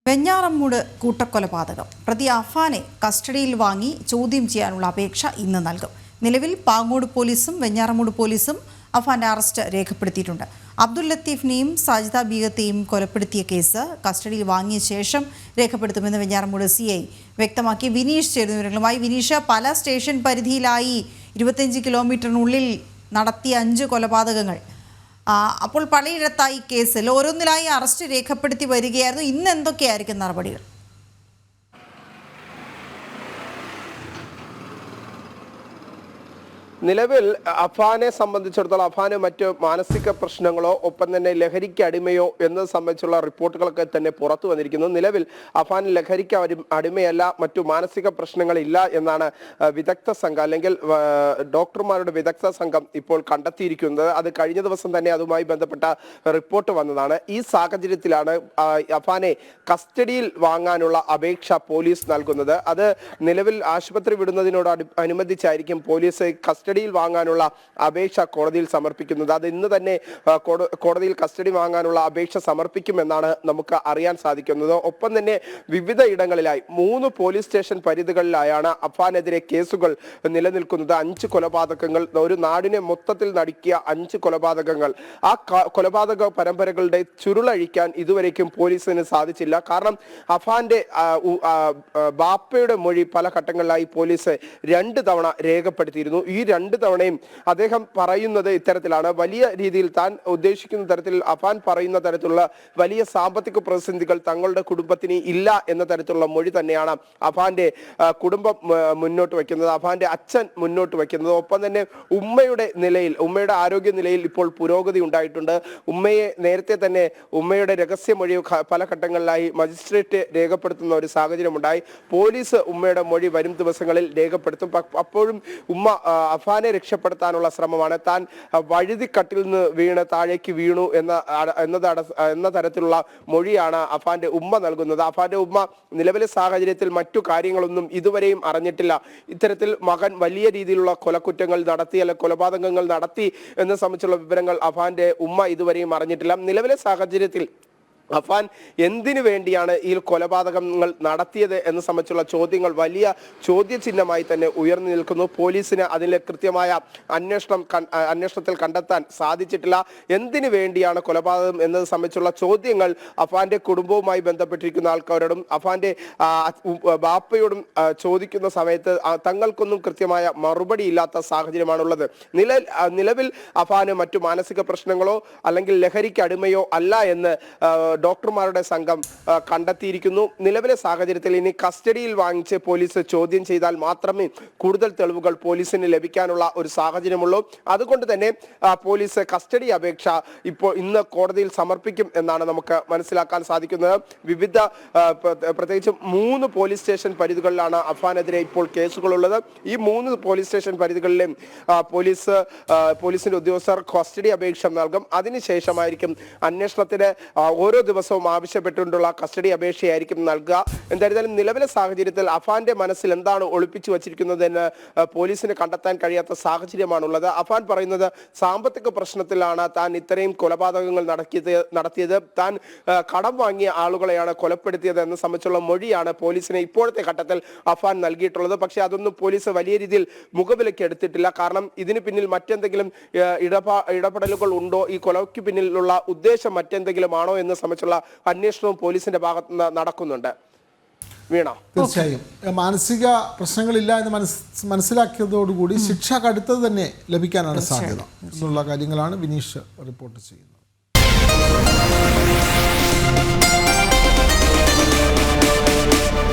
വെഞ്ഞാറമ്മൂട് കൂട്ടക്കൊലപാതകം പ്രതി അഫാനെ കസ്റ്റഡിയിൽ വാങ്ങി ചോദ്യം ചെയ്യാനുള്ള അപേക്ഷ ഇന്ന് നൽകും. നിലവിൽ പാങ്ങോട് പോലീസും വെഞ്ഞാറമ്മൂട് പോലീസും അഫാന്റെ അറസ്റ്റ് രേഖപ്പെടുത്തിയിട്ടുണ്ട്. അബ്ദുൽ ലത്തീഫിനെയും സാജിദ ബീഗത്തെയും കൊലപ്പെടുത്തിയ കേസ് കസ്റ്റഡിയിൽ വാങ്ങിയ ശേഷം രേഖപ്പെടുത്തുമെന്ന് വെഞ്ഞാറമ്മൂട് CI വ്യക്തമാക്കി. വിനീഷ് ചേരുന്ന വിവരങ്ങളുമായി. വിനീഷ്, പല സ്റ്റേഷൻ പരിധിയിലായി 25 കിലോമീറ്ററിനുള്ളിൽ നടത്തിയ 5 കൊലപാതകങ്ങൾ, അപ്പോൾ പലയിടത്തായി കേസിൽ ഓരോന്നിലായി അറസ്റ്റ് രേഖപ്പെടുത്തി വരികയായിരുന്നു. ഇന്ന് എന്തൊക്കെയായിരിക്കും നടപടികൾ? നിലവിൽ അഫാനെ സംബന്ധിച്ചിടത്തോളം അഫാന് മറ്റ് മാനസിക പ്രശ്നങ്ങളോ ഒപ്പം തന്നെ ലഹരിക്ക് അടിമയോ എന്നത് സംബന്ധിച്ചുള്ള റിപ്പോർട്ടുകളൊക്കെ തന്നെ പുറത്തു വന്നിരിക്കുന്നു. നിലവിൽ അഫാൻ ലഹരിക്ക് അടിമയല്ല, മറ്റു മാനസിക പ്രശ്നങ്ങളില്ല എന്നാണ് വിദഗ്ധ സംഘം അല്ലെങ്കിൽ ഡോക്ടർമാരുടെ വിദഗ്ധ സംഘം ഇപ്പോൾ കണ്ടെത്തിയിരിക്കുന്നത്. അത് കഴിഞ്ഞ ദിവസം തന്നെ അതുമായി ബന്ധപ്പെട്ട റിപ്പോർട്ട് വന്നതാണ്. ഈ സാഹചര്യത്തിലാണ് അഫാനെ കസ്റ്റഡിയിൽ വാങ്ങാനുള്ള അപേക്ഷ പോലീസ് നൽകുന്നത്. അത് നിലവിൽ ആശുപത്രി വിടുന്നതിനോട് അനുബന്ധിച്ചായിരിക്കും പോലീസ് കസ്റ്റഡിയിൽ വാങ്ങാനുള്ള അപേക്ഷ കോടതിയിൽ സമർപ്പിക്കുന്നത്. അത് ഇന്ന് തന്നെ കോടതിയിൽ കസ്റ്റഡി വാങ്ങാനുള്ള അപേക്ഷ സമർപ്പിക്കുമെന്നാണ് നമുക്ക് അറിയാൻ സാധിക്കുന്നത്. ഒപ്പം തന്നെ വിവിധ ഇടങ്ങളിലായി 3 പോലീസ് സ്റ്റേഷൻ പരിധികളിലായാണ് അഫാനെതിരെ കേസുകൾ നിലനിൽക്കുന്നത്. 5 കൊലപാതകങ്ങൾ, ഒരു നാടിനെ മൊത്തത്തിൽ നടുക്കിയ 5 കൊലപാതകങ്ങൾ. ആ കൊലപാതക പരമ്പരകളുടെ ചുരുളഴിക്കാൻ ഇതുവരേക്കും പോലീസിന് സാധിച്ചില്ല. കാരണം അഫാന്റെ ബാപ്പയുടെ മൊഴി പല ഘട്ടങ്ങളിലായി പോലീസ് 2 തവണ രേഖപ്പെടുത്തിയിരുന്നു. ഈ 2 തവണയും അദ്ദേഹം പറയുന്നത് ഇത്തരത്തിലാണ്. വലിയ രീതിയിൽ താൻ ഉദ്ദേശിക്കുന്ന തരത്തിൽ അഫാൻ പറയുന്ന തരത്തിലുള്ള വലിയ സാമ്പത്തിക പ്രതിസന്ധികൾ തങ്ങളുടെ കുടുംബത്തിന് ഇല്ല എന്ന തരത്തിലുള്ള മൊഴി തന്നെയാണ് അഫാന്റെ കുടുംബം മുന്നോട്ട് വയ്ക്കുന്നത്, അഫാന്റെ അച്ഛൻ മുന്നോട്ട് വയ്ക്കുന്നത്. ഒപ്പം തന്നെ ഉമ്മയുടെ ആരോഗ്യ നിലയിൽ ഇപ്പോൾ പുരോഗതി ഉണ്ടായിട്ടുണ്ട്. ഉമ്മയെ നേരത്തെ തന്നെ ഉമ്മയുടെ രഹസ്യമൊഴി പല ഘട്ടങ്ങളിലായി മജിസ്ട്രേറ്റ് രേഖപ്പെടുത്തുന്ന ഒരു സാഹചര്യമുണ്ടായി. പോലീസ് ഉമ്മയുടെ മൊഴി വരും ദിവസങ്ങളിൽ രേഖപ്പെടുത്തും. അപ്പോഴും ഉമ്മ അഫാനെ രക്ഷപ്പെടുത്താനുള്ള ശ്രമമാണ്. താൻ വഴുതിക്കട്ടിൽ നിന്ന് വീണ് താഴേക്ക് വീണു എന്ന തരത്തിലുള്ള മൊഴിയാണ് അഫാന്റെ ഉമ്മ നൽകുന്നത്. അഫാന്റെ ഉമ്മ നിലവിലെ സാഹചര്യത്തിൽ മറ്റു കാര്യങ്ങളൊന്നും ഇതുവരെയും അറിഞ്ഞിട്ടില്ല. ഇത്തരത്തിൽ മകൻ വലിയ രീതിയിലുള്ള കൊലക്കുറ്റങ്ങൾ നടത്തി അല്ലെങ്കിൽ കൊലപാതകങ്ങൾ നടത്തി എന്ന സംബന്ധിച്ചുള്ള വിവരങ്ങൾ അഫാന്റെ ഉമ്മ ഇതുവരെയും അറിഞ്ഞിട്ടില്ല. നിലവിലെ സാഹചര്യത്തിൽ അഫാൻ എന്തിനു വേണ്ടിയാണ് ഈ കൊലപാതകങ്ങൾ നടത്തിയത് എന്ന് സംബന്ധിച്ചുള്ള ചോദ്യങ്ങൾ വലിയ ചോദ്യചിഹ്നമായി തന്നെ ഉയർന്നു നിൽക്കുന്നു. പോലീസിന് അതിലെ കൃത്യമായ അന്വേഷണത്തിൽ കണ്ടെത്താൻ സാധിച്ചിട്ടില്ല. എന്തിനു വേണ്ടിയാണ് കൊലപാതകം എന്നത് സംബന്ധിച്ചുള്ള ചോദ്യങ്ങൾ അഫാന്റെ കുടുംബവുമായി ബന്ധപ്പെട്ടിരിക്കുന്ന ആൾക്കാരോടും അഫാന്റെ ബാപ്പയോടും ചോദിക്കുന്ന സമയത്ത് തങ്ങൾക്കൊന്നും കൃത്യമായ മറുപടി ഇല്ലാത്ത സാഹചര്യമാണുള്ളത്. നിലവിൽ അഫാന് മറ്റു മാനസിക പ്രശ്നങ്ങളോ അല്ലെങ്കിൽ ലഹരിക്ക് അടിമയോ അല്ല എന്ന് ഡോക്ടർമാരുടെ സംഘം കണ്ടെത്തിയിരിക്കുന്നു. നിലവിലെ സാഹചര്യത്തിൽ ഇനി കസ്റ്റഡിയിൽ വാങ്ങിച്ച് പോലീസ് ചോദ്യം ചെയ്താൽ മാത്രമേ കൂടുതൽ തെളിവുകൾ പോലീസിന് ലഭിക്കാനുള്ള ഒരു സാഹചര്യമുള്ളൂ. അതുകൊണ്ട് തന്നെ പോലീസ് കസ്റ്റഡി അപേക്ഷ ഇന്ന് കോടതിയിൽ സമർപ്പിക്കും എന്നാണ് നമുക്ക് മനസ്സിലാക്കാൻ സാധിക്കുന്നത്. പ്രത്യേകിച്ച് 3 പോലീസ് സ്റ്റേഷൻ പരിധികളിലാണ് അഫാനെതിരെ ഇപ്പോൾ കേസുകളുള്ളത്. ഈ 3 പോലീസ് സ്റ്റേഷൻ പരിധികളിലും പോലീസിന്റെ ഉദ്യോഗസ്ഥർ കസ്റ്റഡി അപേക്ഷ നൽകും. അതിനുശേഷമായിരിക്കും അന്വേഷണത്തിന് ഓരോ ദിവസവും ആവശ്യപ്പെട്ടുകൊണ്ടുള്ള കസ്റ്റഡി അപേക്ഷയായിരിക്കും നൽകുക. എന്തായാലും നിലവിലെ സാഹചര്യത്തിൽ അഫാന്റെ മനസ്സിൽ എന്താണ് ഒളിപ്പിച്ചു വച്ചിരിക്കുന്നതെന്ന് പോലീസിന് കണ്ടെത്താൻ കഴിയാത്ത സാഹചര്യമാണുള്ളത്. അഫാൻ പറയുന്നത് സാമ്പത്തിക പ്രശ്നത്തിലാണ് താൻ ഇത്രയും കൊലപാതകങ്ങൾ നടത്തിയത്, താൻ കടം വാങ്ങിയ ആളുകളെയാണ് കൊലപ്പെടുത്തിയത് എന്ന സംബന്ധിച്ചുള്ള മൊഴിയാണ് പോലീസിന് ഇപ്പോഴത്തെ ഘട്ടത്തിൽ അഫാൻ നൽകിയിട്ടുള്ളത്. പക്ഷേ അതൊന്നും പോലീസ് വലിയ രീതിയിൽ മുഖവിലയ്ക്ക് എടുത്തിട്ടില്ല. കാരണം ഇതിന് പിന്നിൽ മറ്റെന്തെങ്കിലും ഇടപെടലുകൾ ഉണ്ടോ, ഈ കൊലയ്ക്ക് പിന്നിലുള്ള ഉദ്ദേശം മറ്റെന്തെങ്കിലും ആണോ എന്ന സംബന്ധിച്ചുള്ള അന്വേഷണവും പോലീസിന്റെ ഭാഗത്ത് നിന്ന് നടക്കുന്നുണ്ട്. വീണ, തീർച്ചയായും മാനസിക പ്രശ്നങ്ങളില്ല എന്ന് മനസ്സിലാക്കിയതോടുകൂടി ശിക്ഷ കടുത്തത് തന്നെ ലഭിക്കാനാണ് സാധ്യത എന്നുള്ള കാര്യങ്ങളാണ് വിനീഷ് റിപ്പോർട്ട് ചെയ്യുന്നത്.